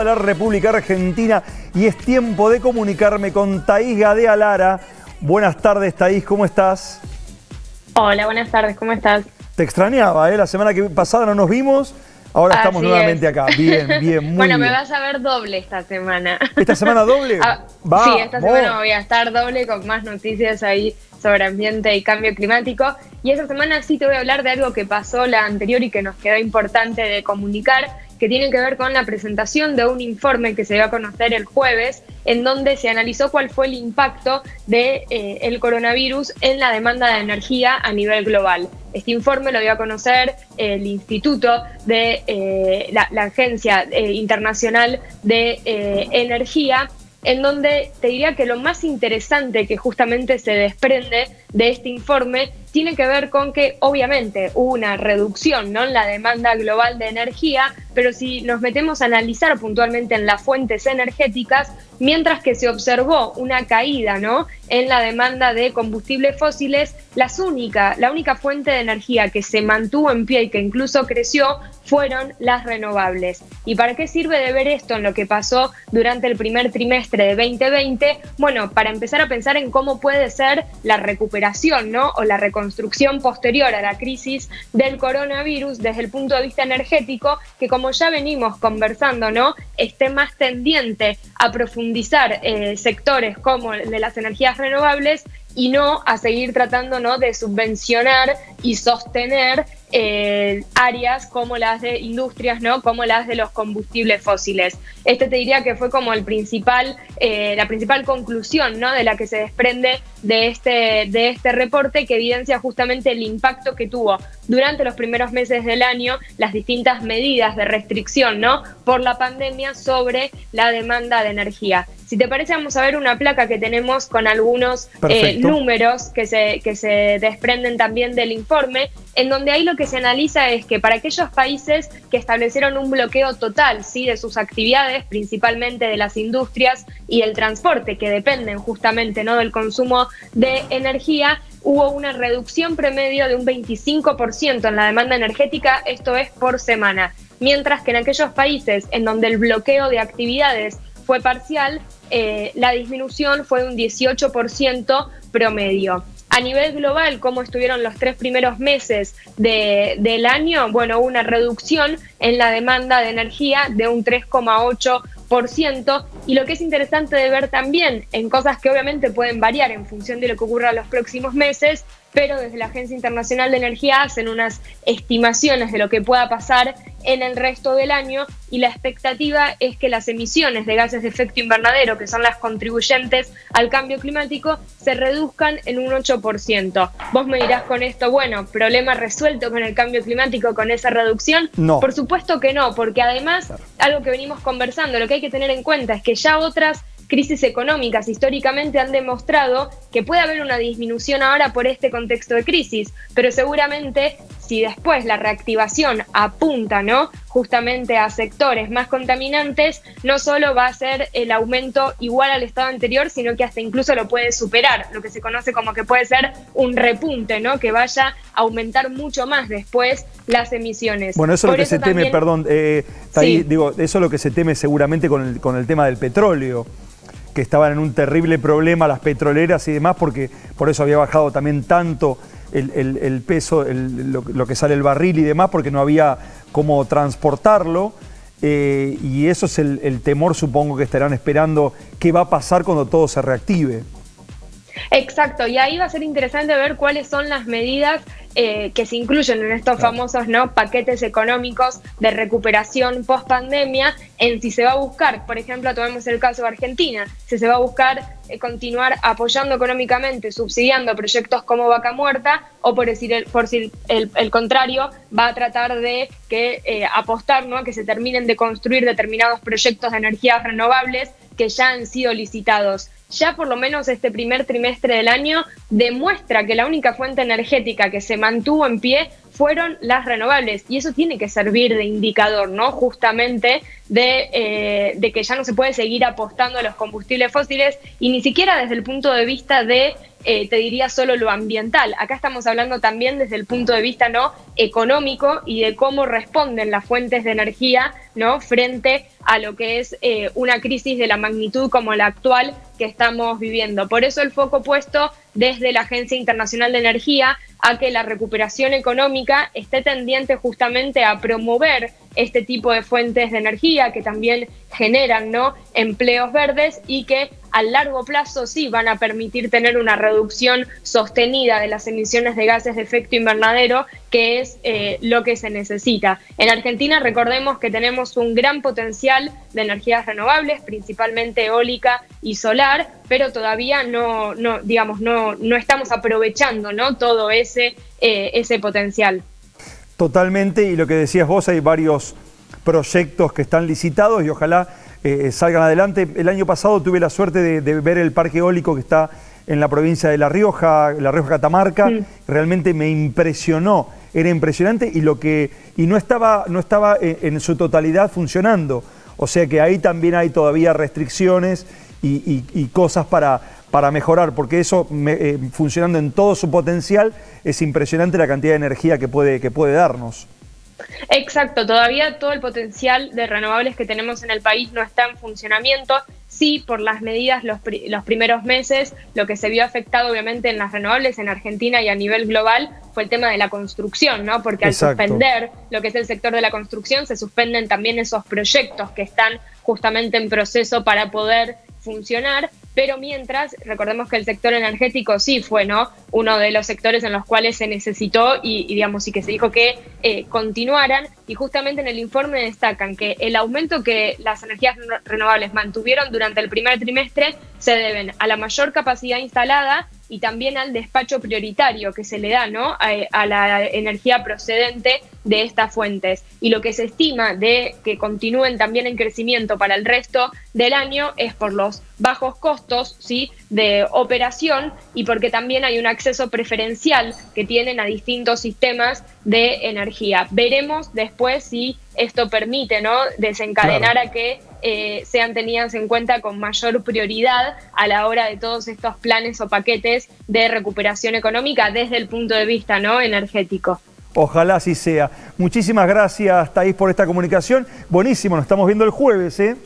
de la República Argentina y es tiempo de comunicarme con Thaís Gadea Lara. Buenas tardes, Thaís, ¿cómo estás? Hola, buenas tardes, ¿cómo estás? Te extrañaba, la semana pasada no nos vimos, ahora estamos Así nuevamente es. acá. Bien, bien, muy bueno, bien. me vas a ver doble esta semana. ¿Esta semana doble? Sí, esta semana voy a estar doble con más noticias ahí sobre ambiente y cambio climático. Y esta semana sí te voy a hablar de algo que pasó la anterior y que nos quedó importante de comunicar, que tiene que ver con la presentación de un informe que se dio a conocer el jueves, en donde se analizó cuál fue el impacto de el coronavirus en la demanda de energía a nivel global. Este informe lo dio a conocer el Instituto de la Agencia Internacional de Energía, en donde te diría que lo más interesante que justamente se desprende de este informe tiene que ver con que obviamente hubo una reducción, ¿no?, en la demanda global de energía, pero si nos metemos a analizar puntualmente en las fuentes energéticas, mientras que se observó una caída, ¿no?, en la demanda de combustibles fósiles, la única fuente de energía que se mantuvo en pie y que incluso creció fueron las renovables. ¿Y para qué sirve de ver esto en lo que pasó durante el primer trimestre de 2020? Bueno, para empezar a pensar en cómo puede ser la recuperación, ¿no?, o la reconstrucción posterior a la crisis del coronavirus desde el punto de vista energético, que como ya venimos conversando, ¿no?, esté más tendiente a profundizar sectores como el de las energías renovables y no a seguir tratando, ¿no?, de subvencionar y sostener áreas como las de industrias, ¿no?, como las de los combustibles fósiles. Te diría que fue como la principal conclusión, ¿no?, de la que se desprende de este reporte, que evidencia justamente el impacto que tuvo durante los primeros meses del año las distintas medidas de restricción, ¿no?, por la pandemia sobre la demanda de energía. Si te parece, vamos a ver una placa que tenemos con algunos números que se desprenden también del informe, en donde ahí lo que se analiza es que para aquellos países que establecieron un bloqueo total, ¿sí?, de sus actividades, principalmente de las industrias y el transporte, que dependen justamente, ¿no?, del consumo de energía, hubo una reducción promedio de un 25% en la demanda energética, esto es por semana. Mientras que en aquellos países en donde el bloqueo de actividades fue parcial, la disminución fue de un 18% promedio. A nivel global, ¿cómo estuvieron los 3 primeros meses del año? Bueno, hubo una reducción en la demanda de energía de un 3,8%, y lo que es interesante de ver también, en cosas que obviamente pueden variar en función de lo que ocurra en los próximos meses, pero desde la Agencia Internacional de Energía hacen unas estimaciones de lo que pueda pasar en el resto del año, y la expectativa es que las emisiones de gases de efecto invernadero, que son las contribuyentes al cambio climático, se reduzcan en un 8%. Vos me dirás con esto, bueno, ¿problema resuelto con el cambio climático con esa reducción? No. Por supuesto que no, porque además, algo que venimos conversando, lo que hay que tener en cuenta es que ya otras crisis económicas históricamente han demostrado que puede haber una disminución ahora por este contexto de crisis, pero seguramente si después la reactivación apunta, ¿no?, justamente a sectores más contaminantes, no solo va a ser el aumento igual al estado anterior, sino que hasta incluso lo puede superar, lo que se conoce como que puede ser un repunte, ¿no?, que vaya a aumentar mucho más después las emisiones. Bueno, eso es lo que se teme, perdón, Thaís, sí. digo, eso es lo que se teme seguramente con el tema del petróleo, que estaban en un terrible problema las petroleras y demás, porque por eso había bajado también tanto el peso, lo que sale el barril y demás, porque no había cómo transportarlo, y eso es el temor, supongo, que estarán esperando qué va a pasar cuando todo se reactive. Exacto, y ahí va a ser interesante ver cuáles son las medidas que se incluyen en estos famosos, ¿no?, paquetes económicos de recuperación post pandemia, en si se va a buscar, por ejemplo, tomemos el caso de Argentina, si se va a buscar continuar apoyando económicamente, subsidiando proyectos como Vaca Muerta, o por el contrario, va a tratar de apostar, ¿no?, a que se terminen de construir determinados proyectos de energías renovables que ya han sido licitados. Ya por lo menos este primer trimestre del año demuestra que la única fuente energética que se mantuvo en pie fueron las renovables, y eso tiene que servir de indicador, ¿no?, justamente de que ya no se puede seguir apostando a los combustibles fósiles, y ni siquiera desde el punto de vista de, te diría, solo lo ambiental. Acá estamos hablando también desde el punto de vista, ¿no?, económico, y de cómo responden las fuentes de energía, ¿no?, frente a lo que es una crisis de la magnitud como la actual que estamos viviendo. Por eso el foco puesto desde la Agencia Internacional de Energía a que la recuperación económica esté tendiente justamente a promover este tipo de fuentes de energía que también generan, ¿no?, empleos verdes, y que a largo plazo sí van a permitir tener una reducción sostenida de las emisiones de gases de efecto invernadero, que es lo que se necesita. En Argentina, recordemos que tenemos un gran potencial de energías renovables, principalmente eólica y solar, pero todavía no estamos aprovechando, ¿no?, todo ese potencial. Totalmente, y lo que decías vos, hay varios proyectos que están licitados y ojalá salgan adelante. El año pasado tuve la suerte de ver el parque eólico que está en la provincia de La Rioja Catamarca. Realmente me impresionó, era impresionante, y no estaba en su totalidad funcionando. O sea que ahí también hay todavía restricciones y cosas para mejorar, porque eso funcionando en todo su potencial es impresionante la cantidad de energía que puede darnos. Exacto, todavía todo el potencial de renovables que tenemos en el país no está en funcionamiento. Sí, por las medidas los primeros meses, lo que se vio afectado obviamente en las renovables en Argentina y a nivel global fue el tema de la construcción, ¿no? Porque al suspender lo que es el sector de la construcción, se suspenden también esos proyectos que están justamente en proceso para poder funcionar. Pero mientras, recordemos que el sector energético sí fue, ¿no?, uno de los sectores en los cuales se necesitó y que se dijo que continuaran, y justamente en el informe destacan que el aumento que las energías renovables mantuvieron durante el primer trimestre se deben a la mayor capacidad instalada y también al despacho prioritario que se le da, ¿no?, a la energía procedente de estas fuentes. Y lo que se estima de que continúen también en crecimiento para el resto del año es por los bajos costos, ¿sí?, de operación, y porque también hay un acceso preferencial que tienen a distintos sistemas de energía. Veremos después si esto permite, ¿no?, desencadenar a que sean tenidas en cuenta con mayor prioridad a la hora de todos estos planes o paquetes de recuperación económica desde el punto de vista, ¿no?, energético. Ojalá así sea. Muchísimas gracias, Thaís, por esta comunicación. Buenísimo, nos estamos viendo el jueves, ¿eh?